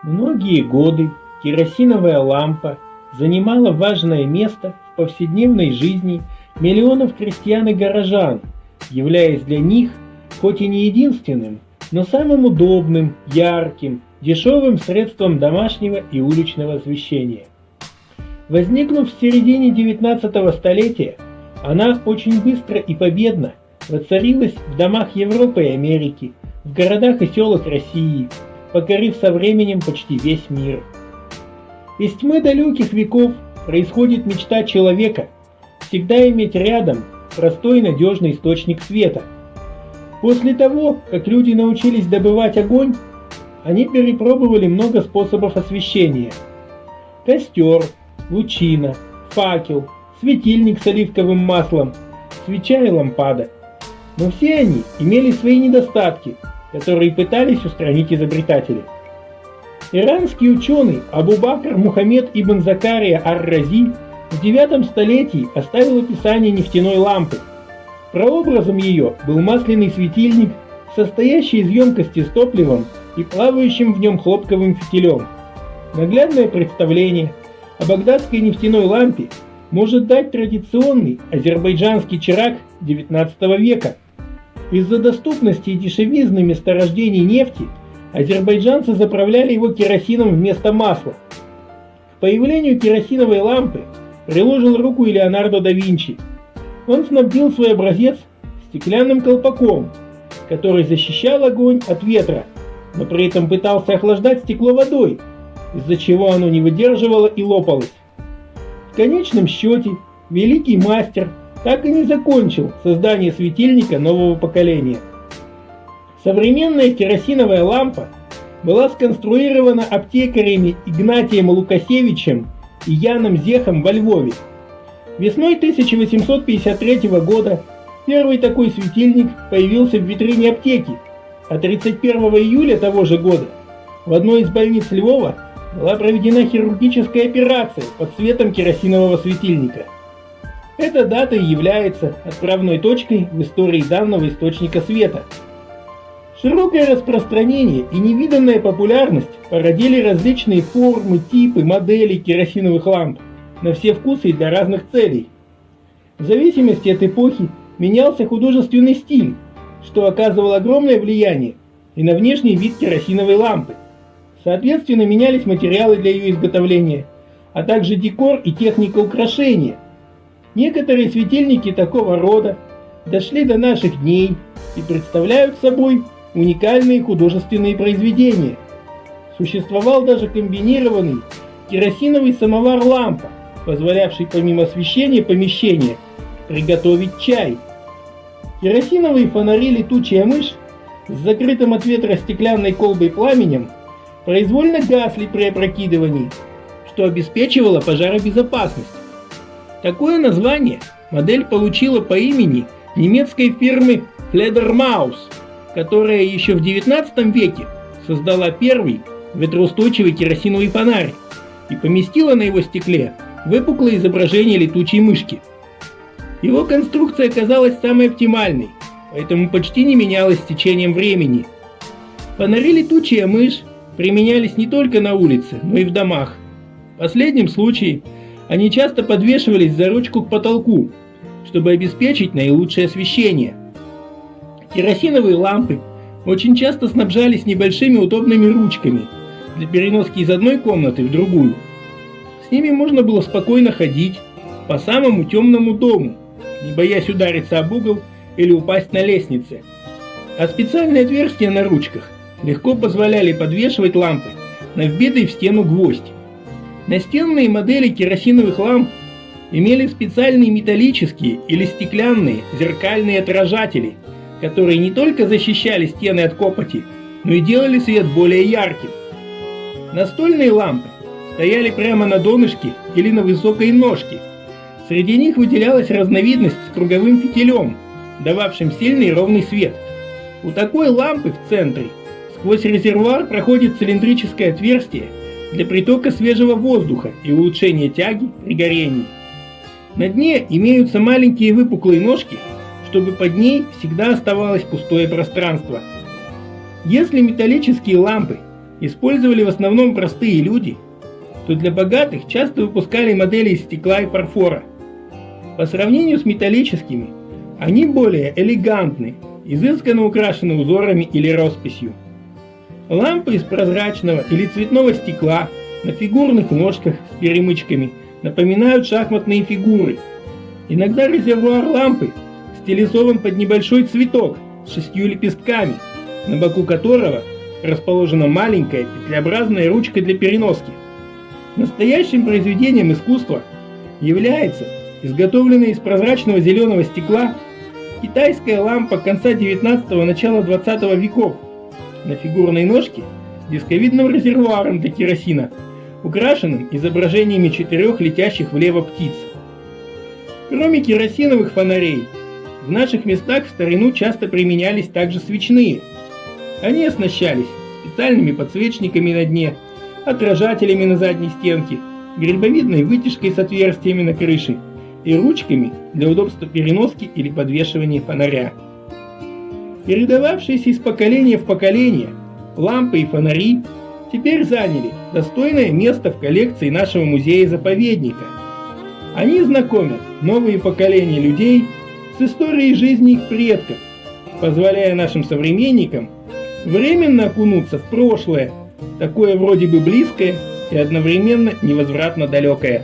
Многие годы керосиновая лампа занимала важное место в повседневной жизни миллионов крестьян и горожан, являясь для них хоть и не единственным, но самым удобным, ярким, дешевым средством домашнего и уличного освещения. Возникнув в середине 19 столетия, она очень быстро и победно воцарилась в домах Европы и Америки, в городах и селах России, покорив со временем почти весь мир. Из тьмы далеких веков происходит мечта человека всегда иметь рядом простой и надежный источник света. После того, как люди научились добывать огонь, они перепробовали много способов освещения. Костер, лучина, факел, светильник с оливковым маслом, свеча и лампада. Но все они имели свои недостатки, которые пытались устранить изобретатели. Иранский ученый Абу-Бакр Мухаммед ибн Закария ар-Рази в 9 столетии оставил описание нефтяной лампы. Прообразом ее был масляный светильник, состоящий из емкости с топливом и плавающим в нем хлопковым фитилем. Наглядное представление о багдадской нефтяной лампе может дать традиционный азербайджанский чирак XIX века. Из-за доступности и дешевизны месторождений нефти азербайджанцы заправляли его керосином вместо масла. К появлению керосиновой лампы приложил руку и Леонардо да Винчи. Он снабдил свой образец стеклянным колпаком, который защищал огонь от ветра, но при этом пытался охлаждать стекло водой, из-за чего оно не выдерживало и лопалось. В конечном счете, великий мастер так и не закончил создание светильника нового поколения. Современная керосиновая лампа была сконструирована аптекарями Игнатием Лукасевичем и Яном Зехом во Львове. Весной 1853 года первый такой светильник появился в витрине аптеки, а 31 июля того же года в одной из больниц Львова была проведена хирургическая операция под светом керосинового светильника. Эта дата и является отправной точкой в истории данного источника света. Широкое распространение и невиданная популярность породили различные формы, типы, модели керосиновых ламп на все вкусы и для разных целей. В зависимости от эпохи менялся художественный стиль, что оказывало огромное влияние и на внешний вид керосиновой лампы. Соответственно, менялись материалы для ее изготовления, а также декор и техника украшения. Некоторые светильники такого рода дошли до наших дней и представляют собой уникальные художественные произведения. Существовал даже комбинированный керосиновый самовар-лампа, позволявший помимо освещения помещения приготовить чай. Керосиновые фонари «Летучая мышь» с закрытым от ветра стеклянной колбой пламенем произвольно гасли при опрокидывании, что обеспечивало пожаробезопасность. Такое название модель получила по имени немецкой фирмы Fledermaus, которая еще в XIX веке создала первый ветроустойчивый керосиновый фонарь и поместила на его стекле выпуклое изображение летучей мышки. Его конструкция оказалась самой оптимальной, поэтому почти не менялась с течением времени. Фонари «Летучая мышь» применялись не только на улице, но и в домах. В последнем случае они часто подвешивались за ручку к потолку, чтобы обеспечить наилучшее освещение. Керосиновые лампы очень часто снабжались небольшими удобными ручками для переноски из одной комнаты в другую. С ними можно было спокойно ходить по самому темному дому, не боясь удариться об угол или упасть на лестнице. А специальные отверстия на ручках легко позволяли подвешивать лампы на вбитый в стену гвоздь. Настенные модели керосиновых ламп имели специальные металлические или стеклянные зеркальные отражатели, которые не только защищали стены от копоти, но и делали свет более ярким. Настольные лампы стояли прямо на донышке или на высокой ножке. Среди них выделялась разновидность с круговым фитилем, дававшим сильный и ровный свет. У такой лампы в центре сквозь резервуар проходит цилиндрическое отверстие для притока свежего воздуха и улучшения тяги при горении. На дне имеются маленькие выпуклые ножки, чтобы под ней всегда оставалось пустое пространство. Если металлические лампы использовали в основном простые люди, то для богатых часто выпускали модели из стекла и фарфора. По сравнению с металлическими, они более элегантны, изысканно украшены узорами или росписью. Лампы из прозрачного или цветного стекла на фигурных ножках с перемычками напоминают шахматные фигуры. Иногда резервуар лампы стилизован под небольшой цветок с 6 лепестками, на боку которого расположена маленькая петлеобразная ручка для переноски. Настоящим произведением искусства является изготовленная из прозрачного зеленого стекла китайская лампа конца 19-го, начала 20 веков на фигурной ножке с дисковидным резервуаром для керосина, украшенным изображениями 4 летящих влево птиц. Кроме керосиновых фонарей, в наших местах в старину часто применялись также свечные. Они оснащались специальными подсвечниками на дне, отражателями на задней стенке, гербовидной вытяжкой с отверстиями на крыше и ручками для удобства переноски или подвешивания фонаря. Передававшиеся из поколения в поколение лампы и фонари теперь заняли достойное место в коллекции нашего музея-заповедника. Они знакомят новые поколения людей с историей жизни их предков, позволяя нашим современникам временно окунуться в прошлое, такое вроде бы близкое и одновременно невозвратно далекое.